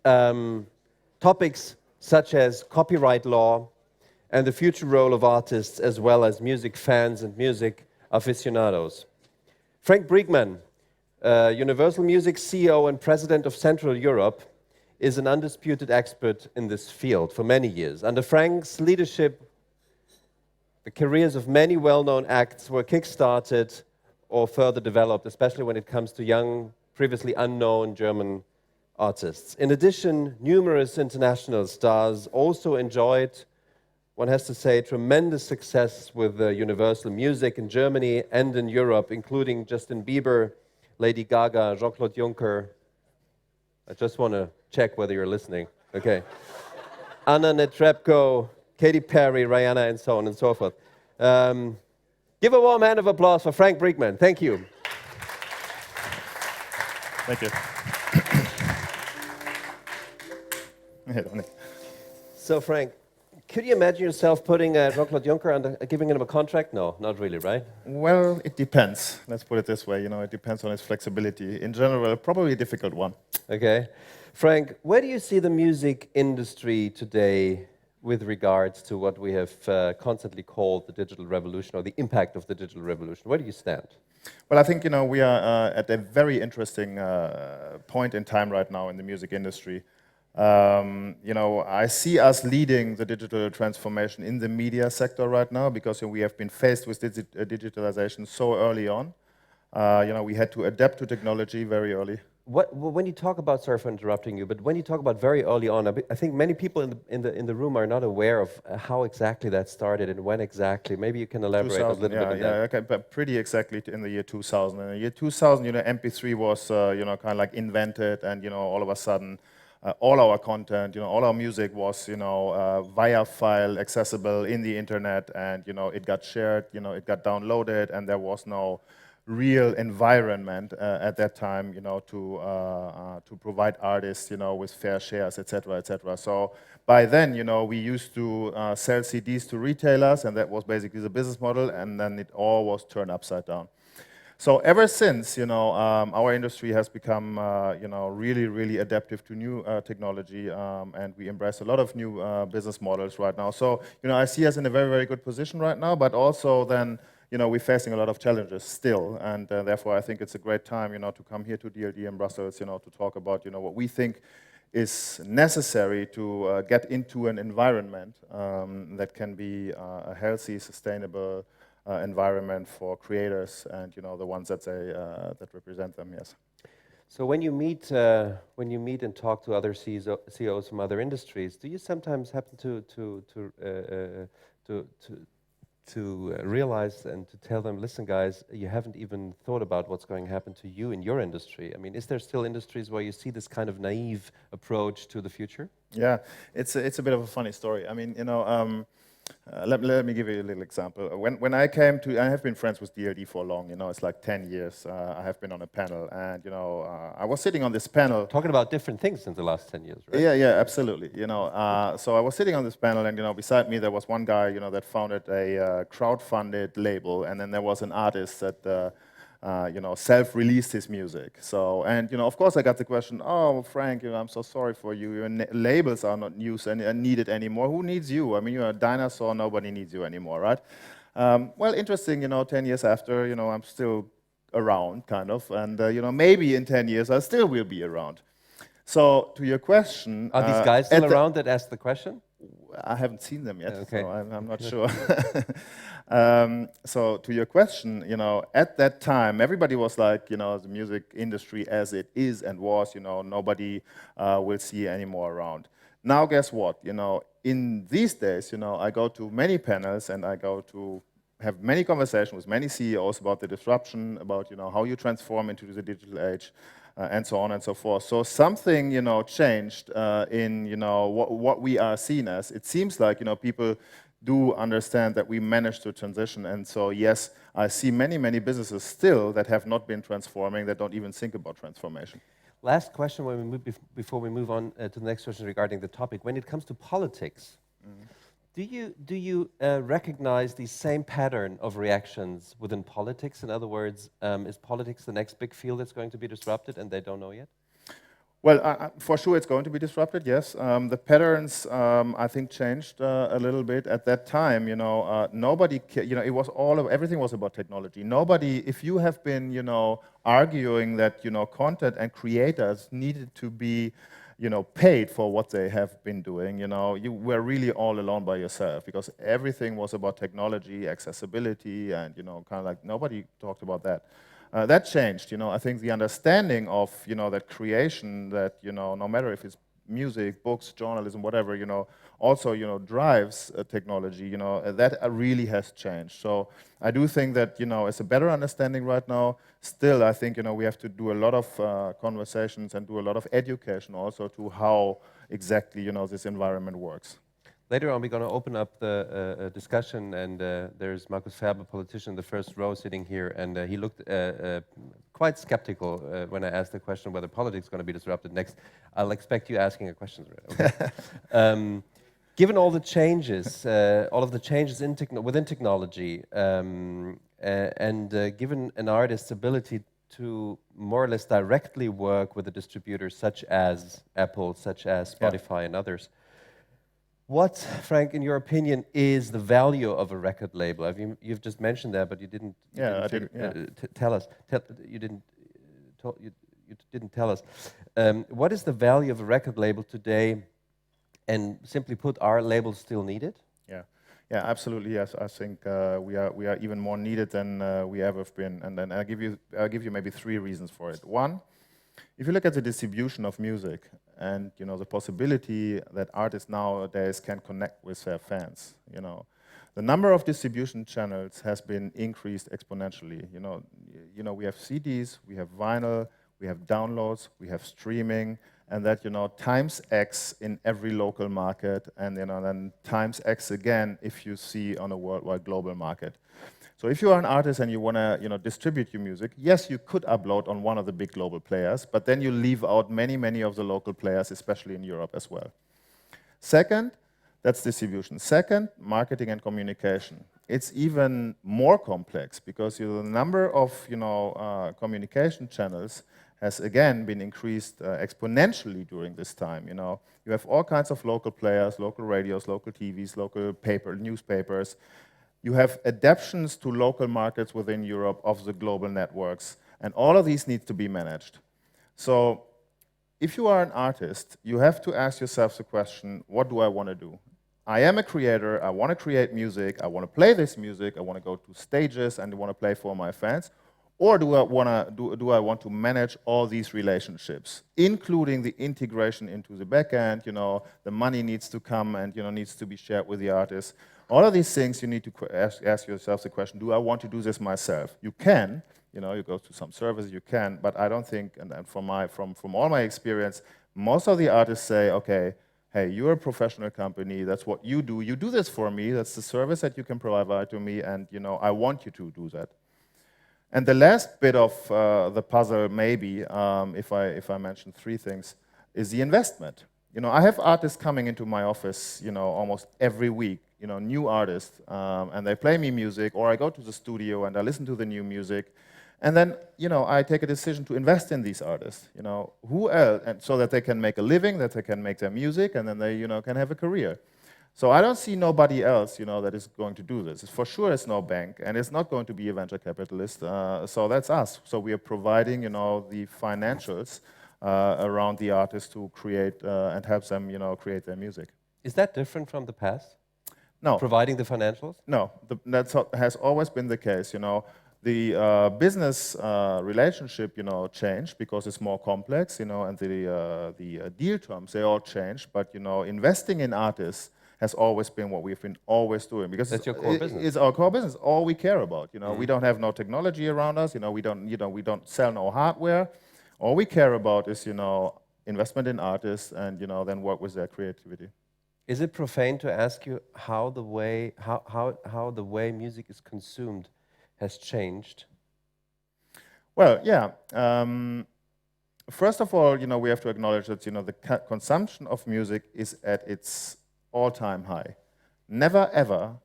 topics such as copyright law and the future role of artists as well as music fans and music aficionados. Frank Briegman, Universal Music CEO and President of Central Europe, is an undisputed expert in this field for many years. Under Frank's leadership, the careers of many well-known acts were kick-started or further developed, especially when it comes to young, previously unknown German artists. In addition, numerous international stars also enjoyed, one has to say, tremendous success with Universal Music in Germany and in Europe, including Justin Bieber, Lady Gaga, Jean-Claude Juncker. I just want to check whether you're listening. Okay. Anna Netrebko, Katy Perry, Rihanna, and so on and so forth. Give a warm hand of applause for Frank Briegman. Thank you. Thank you. So, Frank, could you imagine yourself putting Jean-Claude Juncker under, giving him a contract? No, not really, right? Well, it depends. Let's put it this way. It depends on his flexibility. In general, probably a difficult one. Okay. Frank, where do you see the music industry today with regards to what we have constantly called the digital revolution or the impact of the digital revolution? Where do you stand? Well, I think we are at a very interesting point in time right now in the music industry. I see us leading the digital transformation in the media sector right now because we have been faced with digitalization so early on. We had to adapt to technology very early. When you talk about, sorry for interrupting you, but when you talk about very early on, I think many people in the room are not aware of how exactly that started and when exactly. Maybe you can elaborate a little bit on that. Yeah, okay, but pretty exactly in the year 2000. In the year 2000, MP3 was, kind of like invented, and all of a sudden, all our content, all our music was, via file accessible in the internet, and it got shared, it got downloaded, and there was no real environment at that time, to provide artists, with fair shares, etc., etc. So by then, we used to sell CDs to retailers, and that was basically the business model, and then it all was turned upside down. So ever since, our industry has become, really, really adaptive to new technology, and we embrace a lot of new business models right now. So, I see us in a very, very good position right now, but also then, we're facing a lot of challenges still, and therefore I think it's a great time, to come here to DLD in Brussels, to talk about, what we think is necessary to get into an environment that can be a healthy, sustainable environment for creators and the ones that that represent them. Yes. So when you meet and talk to other CEOs from other industries, do you sometimes happen to realize and to tell them, listen, guys, you haven't even thought about what's going to happen to you in your industry? I mean, is there still industries where you see this kind of naive approach to the future? Yeah, it's a bit of a funny story. I mean, let me give you a little example. When I came to, I have been friends with DLD for long, it's like 10 years. I have been on a panel, and, I was sitting on this panel. Talking about different things in the last 10 years, right? Yeah, absolutely. So I was sitting on this panel, and, beside me there was one guy, that founded a crowd-funded label, and then there was an artist that, self-released his music. So, and, of course I got the question, oh, Frank, I'm so sorry for you. Your labels are not used and needed anymore. Who needs you? I mean, you're a dinosaur, nobody needs you anymore, right? Well, interesting, 10 years after, I'm still around, kind of, and, maybe in 10 years I still will be around. So, to your question... Are these guys still around that asked the question? I haven't seen them yet, okay. So I'm not sure. So to your question, at that time, everybody was like, the music industry as it is and was, nobody will see anymore around. Now, guess what? In these days, I go to many panels and I go to have many conversations with many CEOs about the disruption, about, how you transform into the digital age. And so on and so forth. So something, changed in, what we are seen as. It seems like, people do understand that we managed to transition. And so, yes, I see many, many businesses still that have not been transforming, that don't even think about transformation. Last question before we move on to the next question regarding the topic. When it comes to politics, do you recognize the same pattern of reactions within politics? In other words, is politics the next big field that's going to be disrupted and they don't know yet? Well, for sure it's going to be disrupted, yes. The patterns, I think, changed a little bit. At that time, nobody, it was everything was about technology. Nobody, if you have been, arguing that, content and creators needed to be, paid for what they have been doing, you were really all alone by yourself because everything was about technology, accessibility, and, kind of like nobody talked about that. That changed, I think the understanding of, that creation, that, no matter if it's music, books, journalism, whatever, also, drives technology, that really has changed. So I do think that, it's a better understanding right now. Still, I think, we have to do a lot of conversations and do a lot of education also to how exactly, this environment works. Later on, we're going to open up the discussion, and there's Markus Ferber, politician, in the first row sitting here, and he looked quite skeptical when I asked the question whether politics is going to be disrupted next. I'll expect you asking a question. Okay? Given all the changes, all of the changes within technology, and given an artist's ability to more or less directly work with a distributor such as Apple, such as Spotify, and others, what, Frank, in your opinion, is the value of a record label? You've just mentioned that, but you didn't. Tell us. You didn't tell us. What is the value of a record label today? And simply put, are labels still needed? Yeah, absolutely. Yes, I think we are even more needed than we ever have been. And then I'll give you maybe 3 reasons for it. One, if you look at the distribution of music and the possibility that artists nowadays can connect with their fans, the number of distribution channels has been increased exponentially. We have CDs, we have vinyl, we have downloads, we have streaming, and that times X in every local market, and then times X again if you see on a worldwide global market. So if you are an artist and you want to distribute your music, yes, you could upload on one of the big global players, but then you leave out many, many of the local players, especially in Europe as well. Second, that's distribution. Second, marketing and communication. It's even more complex because the number of communication channels has again been increased exponentially during this time. You have all kinds of local players, local radios, local TVs, local newspapers. You have adaptations to local markets within Europe of the global networks, and all of these need to be managed. So if you are an artist, you have to ask yourself the question, what do I want to do? I am a creator, I want to create music, I want to play this music, I want to go to stages and I want to play for my fans, or do I want to manage all these relationships, including the integration into the back end, the money needs to come and needs to be shared with the artist. All of these things you need to ask yourself the question, do I want to do this myself? You can, you go to some services, you can, but I don't think, and from all my experience, most of the artists say, okay, hey, you're a professional company, that's what you do this for me, that's the service that you can provide to me, and I want you to do that. And the last bit of the puzzle, maybe, if I mention 3 things, is the investment. I have artists coming into my office, almost every week, new artists, and they play me music, or I go to the studio and I listen to the new music, and then, I take a decision to invest in these artists, who else, and so that they can make a living, that they can make their music, and then they, can have a career. So I don't see nobody else, that is going to do this. For sure, it's no bank, and it's not going to be a venture capitalist. So that's us. So we are providing, the financials around the artists to create and help them, create their music. Is that different from the past? No. Providing the financials? No, that has always been the case. The business relationship, changed because it's more complex, and the deal terms, they all changed. But investing in artists has always been what we've been always doing, because that's your core business. It's our core business. All we care about. We don't have no technology around us. We don't sell no hardware. All we care about is investment in artists and then work with their creativity. Is it profane to ask you how the way music is consumed has changed? Well, yeah. First of all, we have to acknowledge that the consumption of music is at its all-time high. Never ever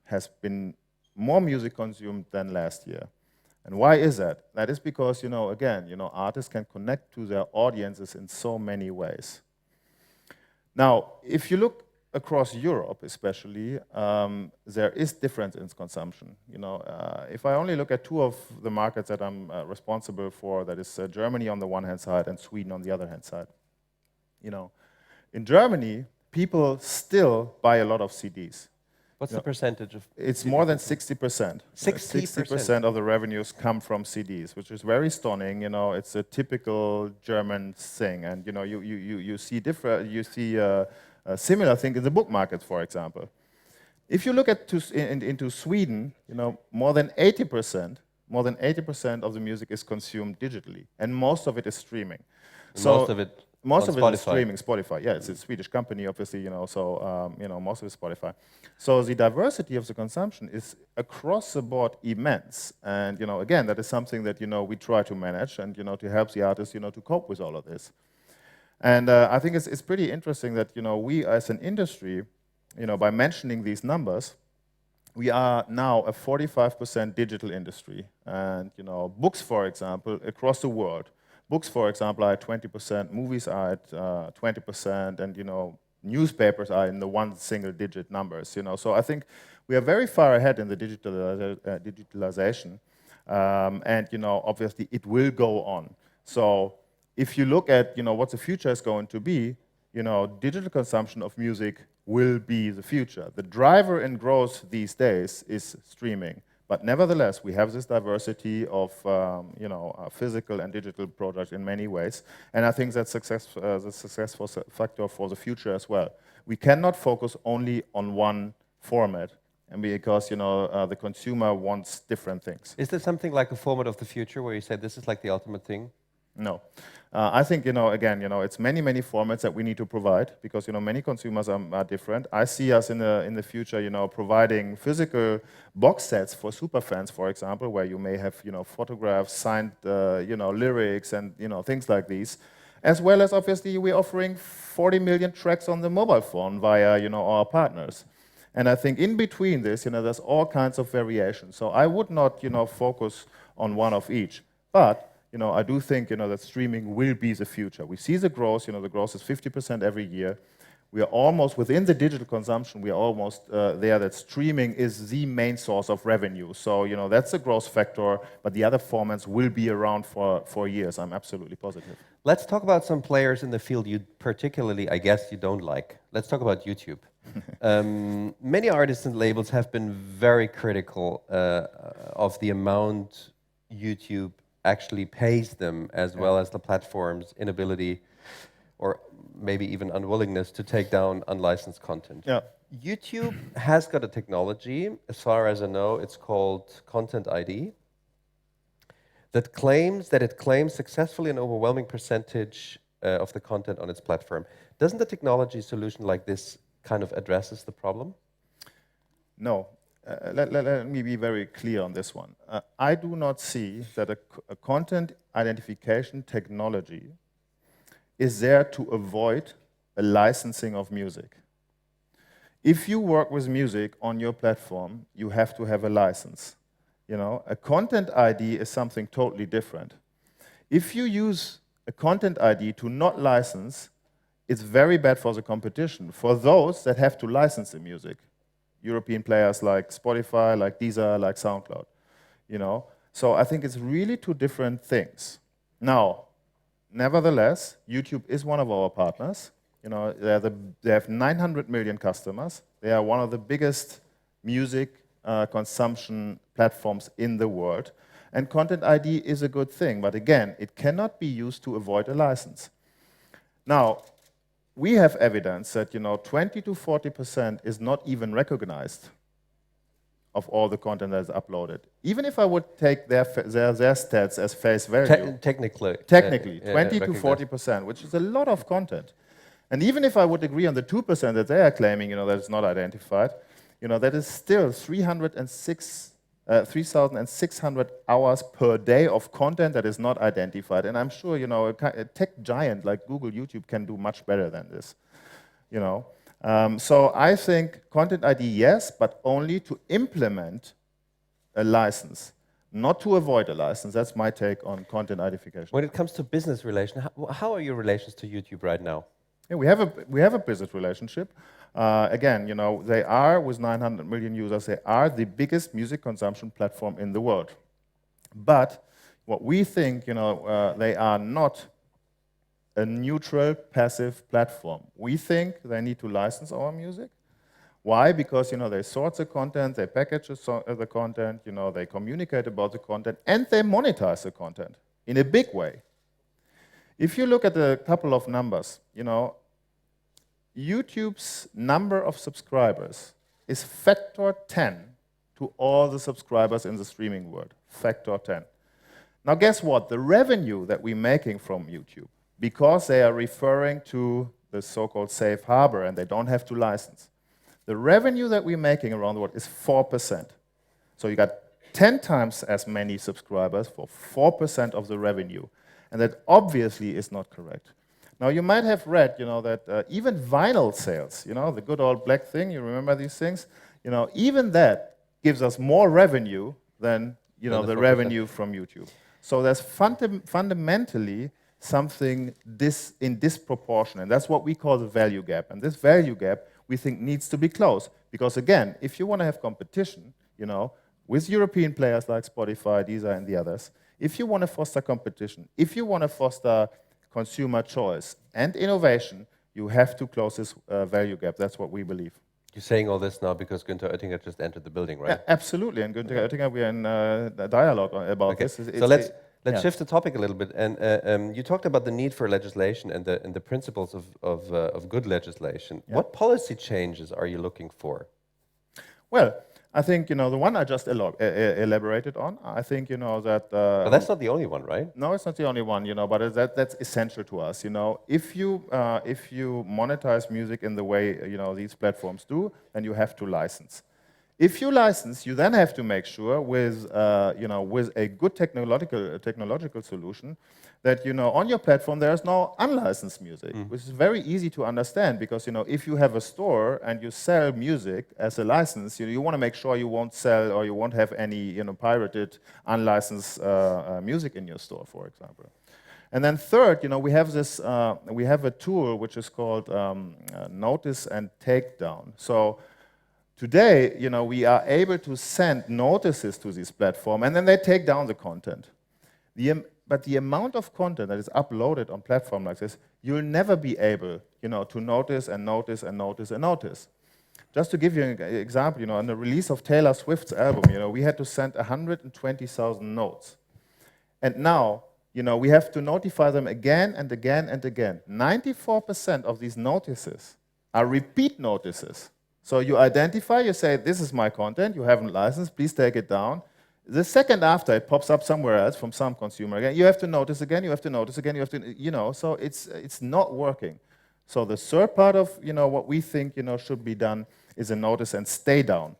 has been more music consumed than last year. And why is that? That is because, again, artists can connect to their audiences in so many ways. Now, if you look across Europe especially, there is difference in consumption. If I only look at two of the markets that I'm responsible for, that is Germany on the one hand side and Sweden on the other hand side. In Germany, people still buy a lot of CDs. What's the percentage of? It's more than 60%. 60% of the revenues come from CDs, which is very stunning. It's a typical German thing, and you see a similar thing in the book market, for example. If you look into Sweden, more than 80% of the music is consumed digitally, and most of it is streaming. Most of it is streaming, Spotify. Yeah, it's a Swedish company, obviously, so most of it is Spotify. So the diversity of the consumption is across the board immense. And, again, that is something that, we try to manage and, to help the artists, to cope with all of this. And I think it's pretty interesting that, we as an industry, by mentioning these numbers, we are now a 45% digital industry. And, books, for example, across the world, books, for example, are at 20%, movies are at 20%, and newspapers are in the one single-digit numbers. So I think we are very far ahead in the digitalization, and obviously it will go on. So if you look at what the future is going to be, digital consumption of music will be the future. The driver in growth these days is streaming. But nevertheless, we have this diversity of physical and digital products in many ways, and I think that's the successful factor for the future as well. We cannot focus only on one format, and because the consumer wants different things. Is there something like a format of the future where you say this is like the ultimate thing? No. I think, again, it's many formats that we need to provide because, many consumers are different. I see us in the future, providing physical box sets for superfans, for example, where you may have, photographs, signed, lyrics and, things like these. As well as, obviously, we're offering 40 million tracks on the mobile phone via, our partners. And I think in between this, there's all kinds of variations. So I would not, focus on one of each. But I do think, that streaming will be the future. We see the growth, the growth is 50% every year. We are almost, within the digital consumption, we are almost there that streaming is the main source of revenue. So, that's a growth factor, but the other formats will be around for years. I'm absolutely positive. Let's talk about some players in the field you particularly, I guess, you don't like. Let's talk about YouTube. Many artists and labels have been very critical of the amount YouTube actually pays them, as well as the platform's inability or maybe even unwillingness to take down unlicensed content. Yeah. YouTube has got a technology, as far as I know, it's called Content ID, that it claims successfully an overwhelming percentage of the content on its platform. Doesn't a technology solution like this kind of addresses the problem? No. Let me be very clear on this one. I do not see that a content identification technology is there to avoid a licensing of music. If you work with music on your platform, you have to have a license. A content ID is something totally different. If you use a content ID to not license, it's very bad for the competition, for those that have to license the music. European players like Spotify, like Deezer, like SoundCloud. So I think it's really two different things. Now, nevertheless, YouTube is one of our partners. They have 900 million customers. They are one of the biggest music consumption platforms in the world. And Content ID is a good thing, but again, it cannot be used to avoid a license. Now, we have evidence that 20 to 40% is not even recognized of all the content that is uploaded. Even if I would take their stats as face value. Technically, 20 to 40%, which is a lot of content. And even if I would agree on the 2% that they are claiming, that is not identified, that is still 3,600 hours per day of content that is not identified. And I'm sure, a tech giant like Google, YouTube can do much better than this. So I think Content ID, yes, but only to implement a license. not to avoid a license. That's my take on content identification. When it comes to business relation, how are your relations to YouTube right now? Yeah, we have a business relationship. Again, you know, they are, with 900 million users, they are the biggest music consumption platform in the world. But what we think, you know, they are not a neutral, passive platform. We think they need to license our music. Why? Because, you know, they source the content, they package the content, you know, they communicate about the content, and they monetize the content in a big way. If you look at a couple of numbers, you know, YouTube's number of subscribers is factor 10 to all the subscribers in the streaming world. Factor 10. Now guess what? The revenue that we're making from YouTube, because they are referring to the so-called safe harbor and they don't have to license, the revenue that we're making around the world is 4%. So you got 10 times as many subscribers for 4% of the revenue. And that obviously is not correct. Now you might have read, you know, that even vinyl sales, you know, the good old black thing, you remember these things? You know, even that gives us more revenue than, you know, the revenue from YouTube. So there's fundamentally something in disproportion, and that's what we call the value gap. And this value gap, we think, needs to be closed. Because again, if you want to have competition, you know, with European players like Spotify, Deezer, and the others, if you want to foster competition, if you want to foster consumer choice and innovation, you have to close this value gap. That's what we believe. You're saying all this now because Günther Oettinger just entered the building, right? Yeah, absolutely. And Günther Oettinger, we're in a dialogue about this. So let's shift the topic a little bit. And you talked about the need for legislation and the principles of good legislation. Yeah. What policy changes are you looking for? Well, I think, you know, the one I just elaborated on, I think, you know, that... but that's not the only one, right? No, it's not the only one, you know, but that's essential to us, you know. If you monetize music in the way, you know, these platforms do, then you have to license. If you license, you then have to make sure with, you know, with a good technological solution that, you know, on your platform there is no unlicensed music, which is very easy to understand because, you know, if you have a store and you sell music as a license, you want to make sure you won't sell or you won't have any, you know, pirated, unlicensed music in your store, for example. And then third, you know, we have this, we have a tool which is called notice and takedown. So today, you know, we are able to send notices to this platform and then they take down the content. But the amount of content that is uploaded on platforms like this, you'll never be able, you know, to notice and notice and notice and notice. Just to give you an example, you know, on the release of Taylor Swift's album, you know, we had to send 120,000 notes. And now, you know, we have to notify them again and again and again. 94% of these notices are repeat notices. So you identify, you say, this is my content, you haven't licensed, please take it down. The second after, it pops up somewhere else from some consumer again. You have to notice again, you have to notice again, you have to, you know, so it's not working. So the third part of, you know, what we think, you know, should be done is a notice and stay down.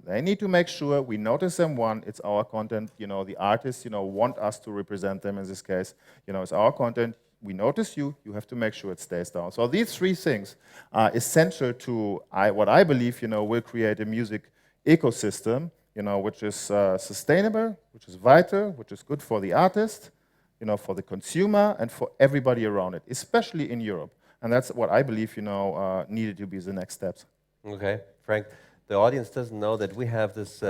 They need to make sure we notice them. One, it's our content, you know, the artists, you know, want us to represent them in this case. You know, it's our content. We notice you have to make sure it stays down. So these three things are essential to what I believe, you know, will create a music ecosystem, you know, which is sustainable, which is vital, which is good for the artist, you know, for the consumer, and for everybody around it, especially in Europe. And that's what I believe, you know, needed to be the next steps. Okay, Frank. The audience doesn't know that we have this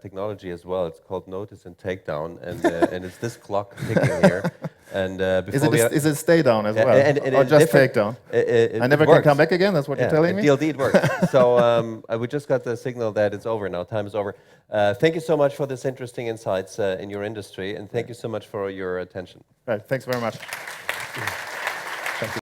technology as well. It's called notice and takedown, and it's this clock ticking here. And is it stay down as well, or just take down? I never can come back again. That's what you're telling me. DLD, it works. So we just got the signal that it's over now. Time is over. Thank you so much for this interesting insights in your industry, and thank you so much for your attention. Right. Thanks very much.